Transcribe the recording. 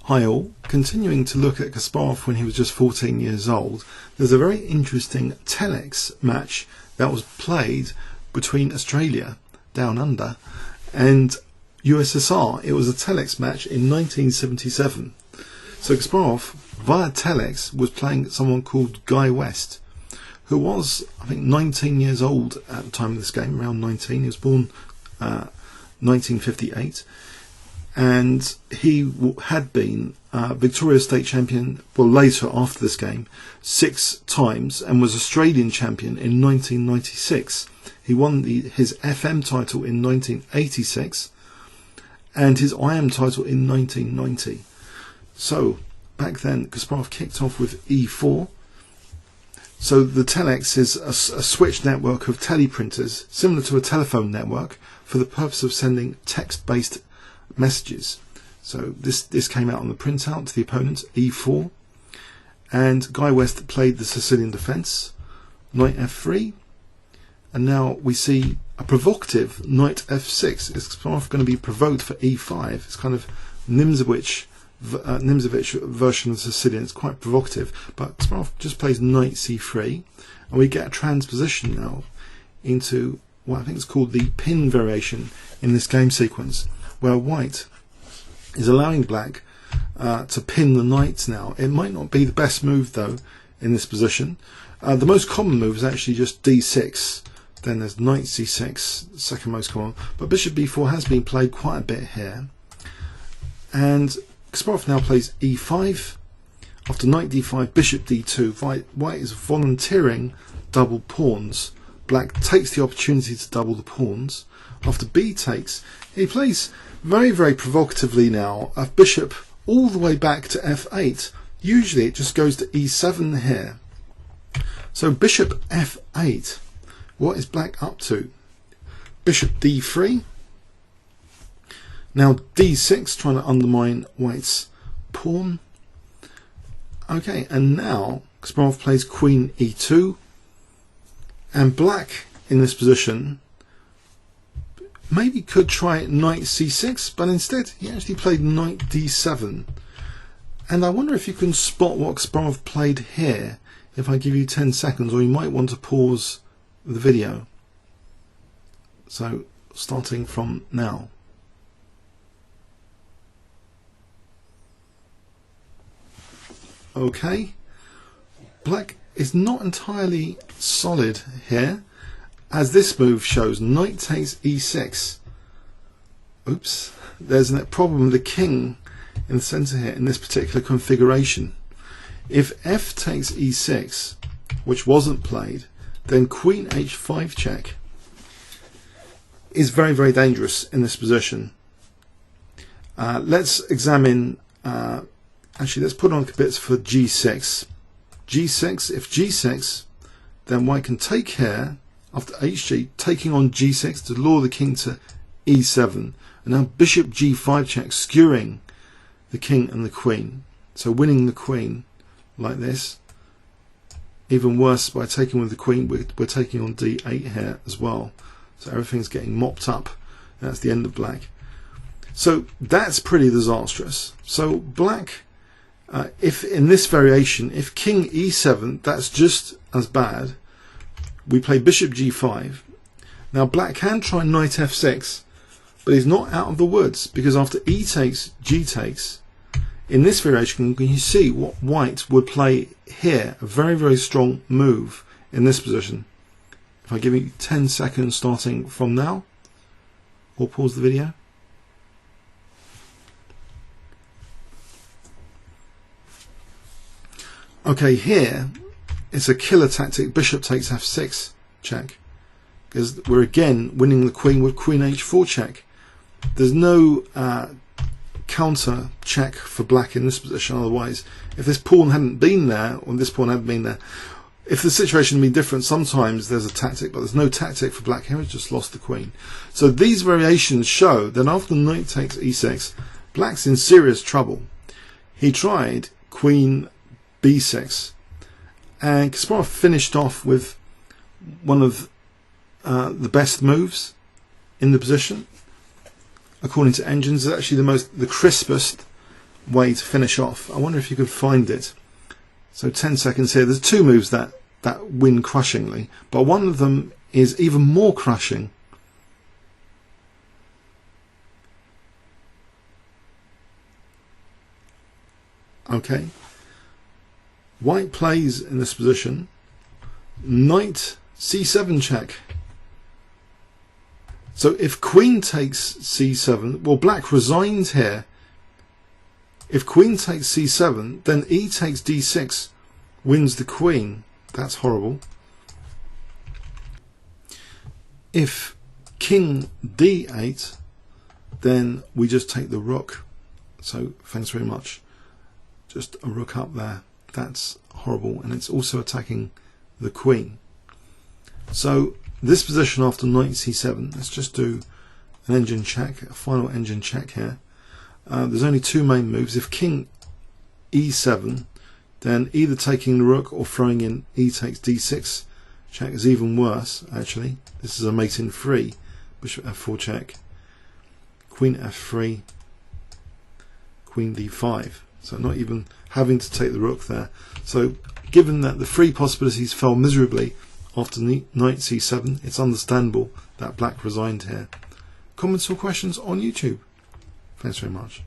Hi all, continuing to look at Kasparov when he was just 14 years old, there's a very interesting Telex match that was played between Australia, down under, and USSR. It was a Telex match in 1977. So Kasparov, via Telex, was playing someone called Guy West, who was, I think, 19 years old at the time of this game, around 19. He was born 1958. And he had been Victoria State champion, well, later after this game, 6 times, and was Australian champion in 1996. He won his FM title in 1986 and his IM title in 1990. So back then Kasparov kicked off with E4. So the Telex is a switch network of teleprinters, similar to a telephone network, for the purpose of sending text-based messages. So this came out on the printout to the opponent, E4, and Guy West played the Sicilian defence, knight F3, and now we see a provocative knight F6. Is Kasparov going to be provoked for E5? It's kind of Nimzowitsch version of the Sicilian. It's quite provocative, but Kasparov just plays knight C3, and we get a transposition now into what I think is called the pin variation in this game sequence, where white is allowing black to pin the knights now. It might not be the best move though in this position. The most common move is actually just D6, then there's knight C6, second most common, but bishop B4 has been played quite a bit here. And Kasparov now plays E5, after knight D5, bishop D2, white is volunteering double pawns. Black takes the opportunity to double the pawns. After B takes, he plays very, very provocatively now a bishop all the way back to F8. Usually it just goes to E7 here. So bishop F8, what is black up to? Bishop D3. Now D6, trying to undermine white's pawn. Okay, and now Kasparov plays queen E2, and black in this position maybe could try knight C6, but instead he actually played knight D7. And I wonder if you can spot what Kasparov played here if I give you 10 seconds, or you might want to pause the video. So starting from now. Okay, black is not entirely solid here, as this move shows knight takes E6. Oops, there's a problem with the king in the center here in this particular configuration. If F takes E6, which wasn't played, then queen H5 check is very, very dangerous in this position. Let's examine, actually let's put on bits for G6. G6, if G6, then white can take here after HG, taking on G6 to lure the king to E7. And now bishop G5 check, skewering the king and the queen. So winning the queen like this. Even worse, by taking with the queen, we're taking on D8 here as well. So everything's getting mopped up. That's the end of black. So that's pretty disastrous. So black, if in this variation, if king E7, that's just as bad. We play bishop G5. Now black can try knight F6, but he's not out of the woods, because after E takes, G takes, in this variation can you see what white would play here, a very, very strong move in this position. If I give you 10 seconds starting from now, or pause the video. Okay, here it's a killer tactic, bishop takes F6 check, because we're again winning the queen with queen H4 check. There's no counter check for black in this position. Otherwise, if this pawn hadn't been there, or this pawn hadn't been there, if the situation had been different, sometimes there's a tactic, but there's no tactic for black here. It's just lost the queen. So these variations show that after knight takes E6, black's in serious trouble. He tried queen B6, and Kasparov finished off with one of the best moves in the position. According to engines, it's actually the crispest way to finish off. I wonder if you could find it. So 10 seconds here. There's two moves that win crushingly, but one of them is even more crushing. Okay. White plays in this position. Knight c7 check. So if queen takes c7, well, black resigns here. If queen takes c7, then e takes d6, wins the queen. That's horrible. If king d8, then we just take the rook. So thanks very much. Just a rook up there. That's horrible, and it's also attacking the queen. So this position after knight c7, let's just do an engine check, a final engine check here. There's only two main moves. If king e7, then either taking the rook or throwing in e takes d6 check is even worse, actually. This is a mate in 3, bishop f4 check, queen f3, queen d5. So not even having to take the rook there. So given that the three possibilities fell miserably after knight c7, it's understandable that black resigned here. Comments or questions on YouTube? Thanks very much.